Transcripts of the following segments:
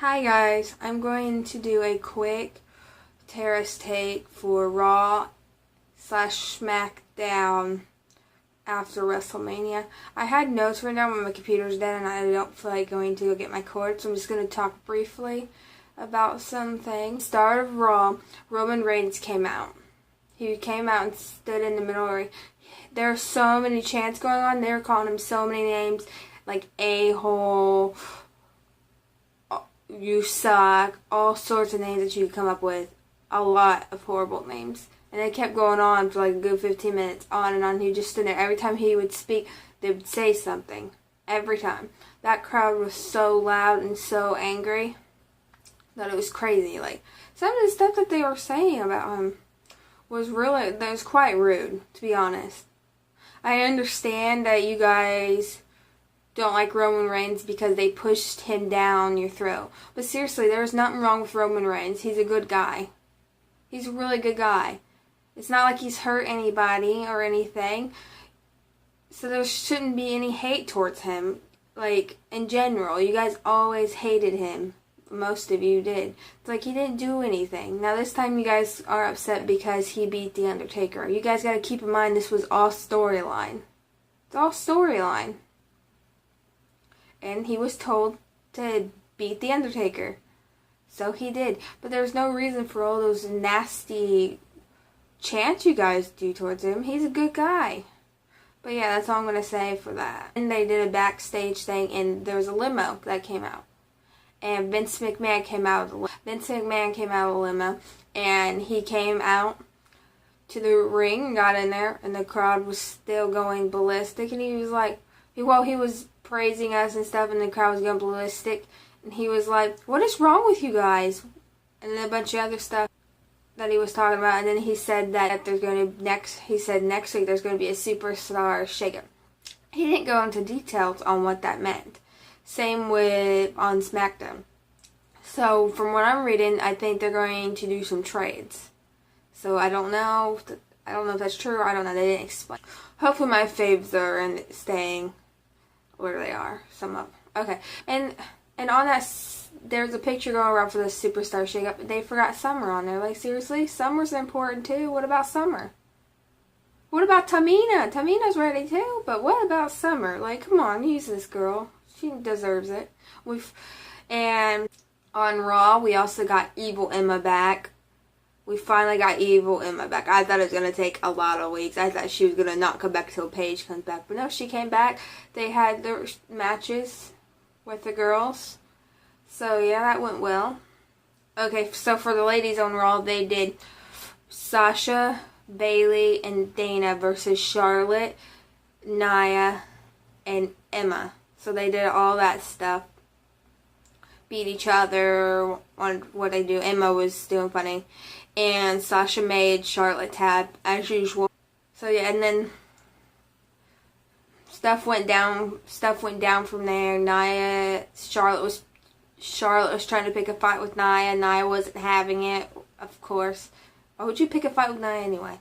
Hi guys, I'm going to do a quick terrace take for Raw / SmackDown after WrestleMania. I had notes written down when my computer's dead and I don't feel like going to go get my cord, so I'm just going to talk briefly about some things. Start of Raw, Roman Reigns came out. He came out and stood in the middle where there are so many chants going on. They were calling him so many names, like a-hole, you suck, all sorts of names that you could come up with. A lot of horrible names. And it kept going on for like a good 15 minutes, on and on. He just stood there. Every time he would speak, they would say something. Every time. That crowd was so loud and so angry that it was crazy. Like, some of the stuff that they were saying about him was quite rude, to be honest. I understand that you guys don't like Roman Reigns because they pushed him down your throat. But seriously, there's nothing wrong with Roman Reigns. He's a good guy. He's a really good guy. It's not like he's hurt anybody or anything. So there shouldn't be any hate towards him. Like, in general, you guys always hated him. Most of you did. It's like he didn't do anything. Now this time you guys are upset because he beat The Undertaker. You guys gotta keep in mind this was all storyline. It's all storyline. And he was told to beat The Undertaker. So he did. But there's no reason for all those nasty chants you guys do towards him. He's a good guy. But yeah, that's all I'm going to say for that. And they did a backstage thing, and there was a limo that came out. And Vince McMahon came out of the limo. And he came out to the ring and got in there. And the crowd was still going ballistic. And he was like, he was praising us and stuff, and the crowd was going ballistic, and he was like, what is wrong with you guys? And then a bunch of other stuff that he was talking about, and then he said that there's going to next week there's going to be a superstar shakeup. He didn't go into details on what that meant. Same with on SmackDown. So from what I'm reading, I think they're going to do some trades. So I don't know if that's true, or I don't know, they didn't explain. Hopefully my faves are staying where they are. Some of them. Okay. And on that, there's a picture going around for the superstar shakeup. They forgot Summer on there. Like, seriously? Summer's important too. What about Summer? What about Tamina? Tamina's ready too. But what about Summer? Like, come on, use this girl. She deserves it. And on Raw, we also got Evil Emma back. We finally got Evil Emma back. I thought it was going to take a lot of weeks. I thought she was going to not come back till Paige comes back. But no, she came back. They had their matches with the girls. So, yeah, that went well. Okay, so for the ladies on Raw, they did Sasha, Bayley, and Dana versus Charlotte, Nia, and Emma. So they did all that stuff. Beat each other on what they do. Emma was doing funny. And Sasha made Charlotte tap as usual. So yeah, and then stuff went down from there. Charlotte was trying to pick a fight with Nia. Nia wasn't having it, of course. Why would you pick a fight with Nia anyway?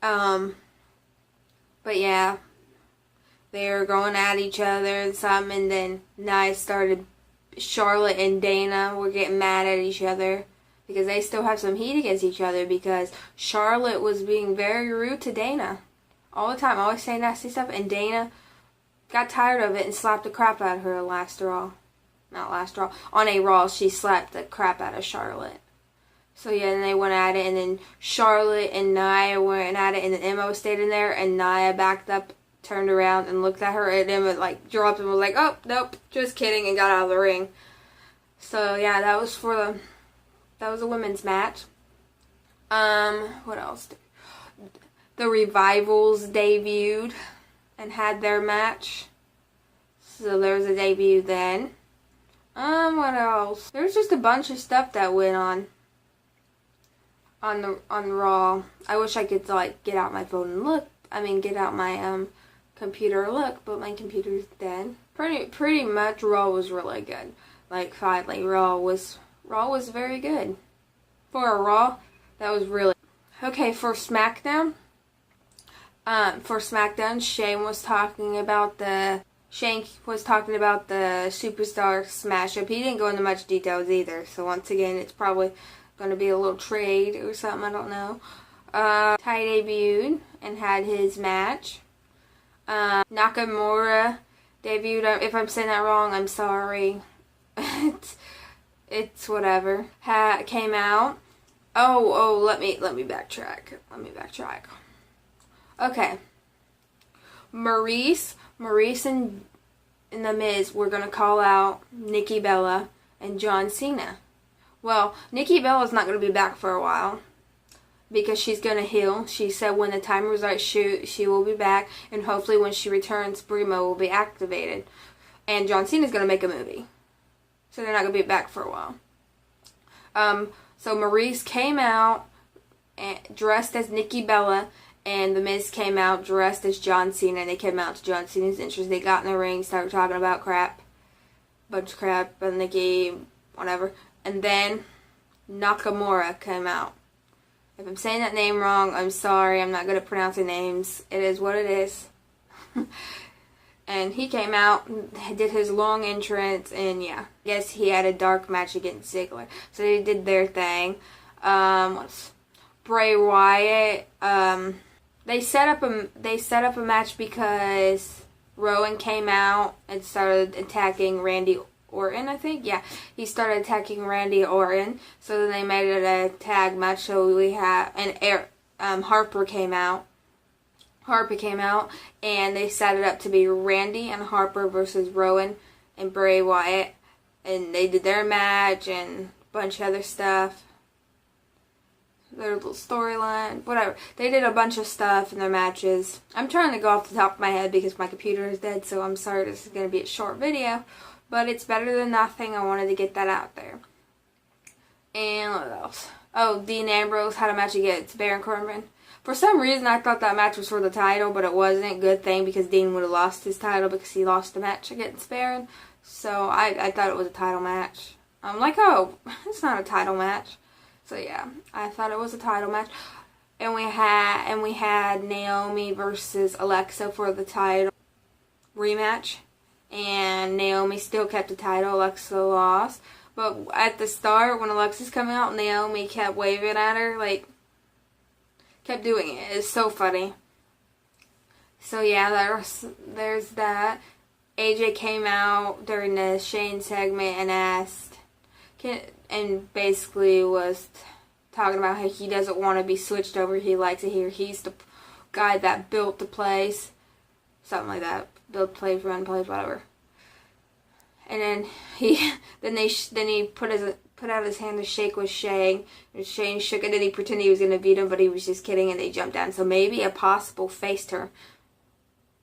But yeah, they were going at each other and something, and then Nia started. Charlotte and Dana were getting mad at each other because they still have some heat against each other because Charlotte was being very rude to Dana all the time, always saying nasty stuff, and Dana got tired of it and slapped the crap out of her on a Raw. She slapped the crap out of Charlotte. So yeah, and they went at it, and then Charlotte and Nia went at it, and then Emma was standing there, and Nia backed up, turned around and looked at her, and Emma like dropped and was like, oh nope, just kidding, and got out of the ring. So yeah, that was a women's match. What else? The Revivals debuted and had their match. So there was a debut then. What else? There's just a bunch of stuff that went on Raw. I wish I could like get out my phone and look. Get out my computer look, but my computer's dead. Pretty much Raw was really good. Like finally Raw was very good. For a Raw, that was really okay. For SmackDown, Shane was talking about the Shane was talking about the Superstar Smash Up. He didn't go into much details either. So once again, it's probably going to be a little trade or something. I don't know. Tai debuted and had his match. Nakamura debuted. If I'm saying that wrong, I'm sorry. it's whatever. Came out. Oh, let me backtrack. Okay. Maurice and The Miz were going to call out Nikki Bella and John Cena. Well, Nikki Bella's not going to be back for a while because she's going to heal. She said when the time is right, she will be back, and hopefully when she returns, Brimo will be activated. And John Cena's going to make a movie. So they're not going to be back for a while. So Maurice came out dressed as Nikki Bella, and The Miz came out dressed as John Cena, and they came out to John Cena's entrance. They got in the ring, started talking about crap. Bunch of crap, and Nikki, whatever. And then Nakamura came out. If I'm saying that name wrong, I'm sorry. I'm not good at pronouncing names. It is what it is. And he came out, did his long entrance, and yeah. I guess he had a dark match against Ziggler. So they did their thing. Bray Wyatt, they set up a match because Rowan came out and started attacking Randy Orton, I think. Yeah, he started attacking Randy Orton. So then they made it a tag match. So we have Harper came out. And they set it up to be Randy and Harper versus Rowan and Bray Wyatt, and they did their match and a bunch of other stuff. Their little storyline, whatever. They did a bunch of stuff in their matches. I'm trying to go off the top of my head because my computer is dead, so I'm sorry this is going to be a short video. But it's better than nothing. I wanted to get that out there. And what else? Oh, Dean Ambrose had a match against Baron Corbin. For some reason, I thought that match was for the title, but it wasn't. Good thing, because Dean would have lost his title because he lost the match against Baron. So I thought it was a title match. I'm like, oh, it's not a title match. So yeah, I thought it was a title match. And we had Naomi versus Alexa for the title rematch. And Naomi still kept the title. Alexa lost. But at the start, when Alexa's coming out, Naomi kept waving at her, like, kept doing it. It's so funny. So yeah, there's that. AJ came out during the Shane segment and asked, and basically was talking about how he doesn't want to be switched over. He likes it here. He's the guy that built the place. Something like that. Build plays, run plays, whatever. And then he put out his hand to shake with Shane, and Shane shook it, and he pretended he was going to beat him, but he was just kidding, and they jumped down. So maybe a possible face turn.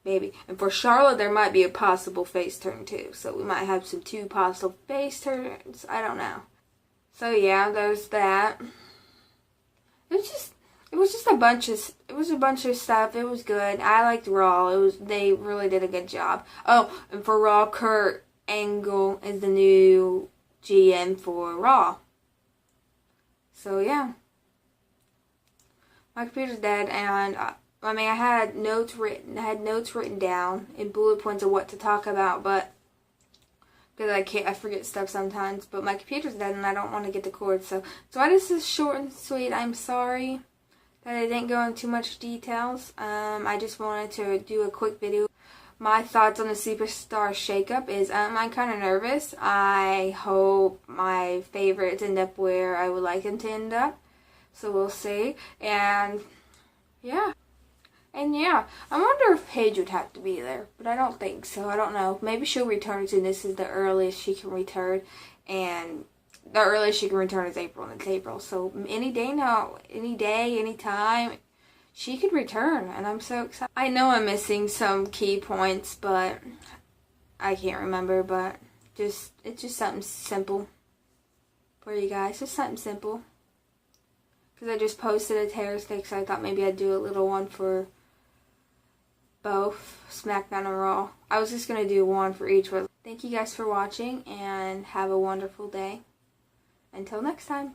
Maybe. And for Charlotte, there might be a possible face turn, too. So we might have two possible face turns. I don't know. So yeah, there's that. It was just a bunch of stuff. It was good. I liked Raw. They really did a good job. Oh, and for Raw, Kurt Angle is the new GM for Raw. So yeah, my computer's dead, and I had notes written down in bullet points of what to talk about, but because I forget stuff sometimes. But my computer's dead, and I don't want to get the cord. So this is short and sweet. I'm sorry that I didn't go into too much details. I just wanted to do a quick video. My thoughts on the Superstar shakeup is I'm kind of nervous. I hope my favorites end up where I would like them to end up. So we'll see. And yeah. I wonder if Paige would have to be there. But I don't think so. I don't know. Maybe she'll return soon. This is the earliest she can return. And the earliest she can return is April. And it's April. So any day now. Any day, any time. She could return, and I'm so excited. I know I'm missing some key points, but I can't remember, but it's just something simple for you guys. Just something simple. Because I just posted a terror stick, so I thought maybe I'd do a little one for both SmackDown and Raw. I was just going to do one for each one. Thank you guys for watching, and have a wonderful day. Until next time.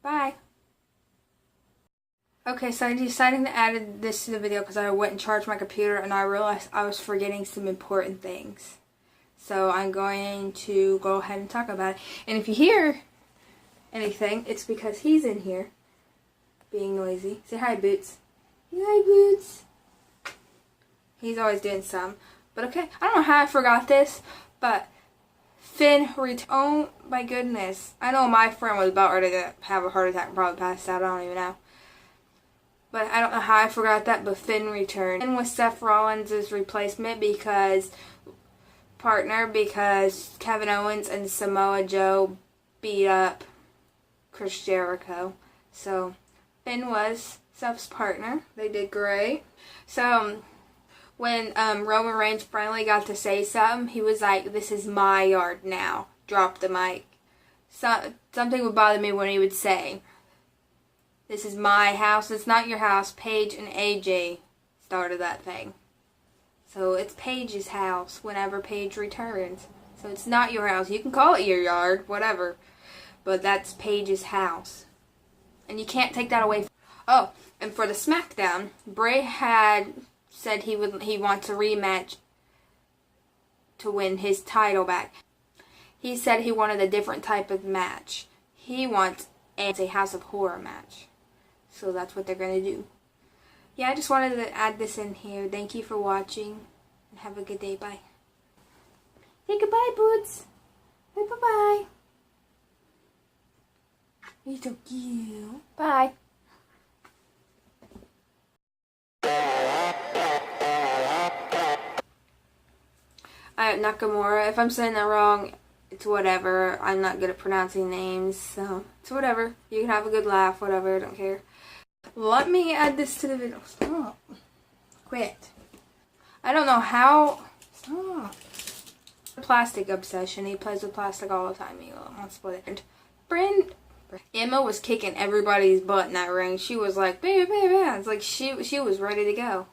Bye. Okay, so I decided to add this to the video because I went and charged my computer and I realized I was forgetting some important things. So I'm going to go ahead and talk about it. And if you hear anything, it's because he's in here being noisy. Say hi, Boots. Say hi, Boots. He's always doing some. But okay, I don't know how I forgot this, but Finn oh my goodness. I know my friend was about ready to have a heart attack and probably passed out. I don't even know. But I don't know how I forgot that, but Finn returned. Finn was Seth Rollins' replacement because Kevin Owens and Samoa Joe beat up Chris Jericho. So Finn was Seth's partner. They did great. So when Roman Reigns finally got to say something, he was like, "This is my yard now." Drop the mic. Something would bother me when he would say, "This is my house, it's not your house." Paige and AJ started that thing. So it's Paige's house whenever Paige returns. So it's not your house. You can call it your yard, whatever. But that's Paige's house. And you can't take that away. Oh, and for the SmackDown, Bray had said he wants a rematch to win his title back. He said he wanted a different type of match. He wants a House of Horror match. So that's what they're going to do. Yeah, I just wanted to add this in here. Thank you for watching. And have a good day. Bye. Say goodbye, Boots. Say bye-bye. You're so cute. Bye. Nakamura. If I'm saying that wrong, it's whatever. I'm not good at pronouncing names, so it's whatever. You can have a good laugh, whatever. I don't care. Let me add this to the video. Stop. Quit. I don't know how. Stop. Plastic obsession. He plays with plastic all the time. He won't split it. Emma was kicking everybody's butt in that ring. She was like, baby, baby. It's like she was ready to go.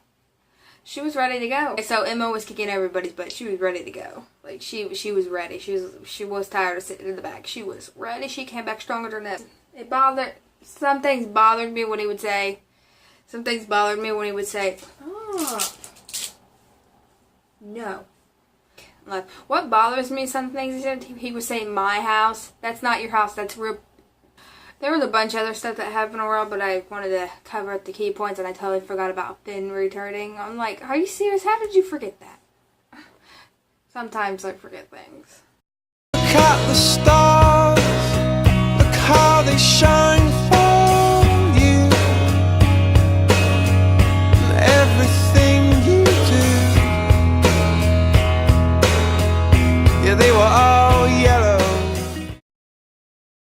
She was ready to go. So Emma was kicking everybody's butt. She was ready to go. Like she was ready. She was tired of sitting in the back. She was ready. She came back stronger than that. Some things bothered me when he would say. Some things bothered me when he would say, "Oh, no." Like, what bothers me? Some things he would say, "My house." That's not your house. That's real. There was a bunch of other stuff that happened around, but I wanted to cover up the key points, and I totally forgot about Finn returning. I'm like, are you serious? How did you forget that? Sometimes I forget things.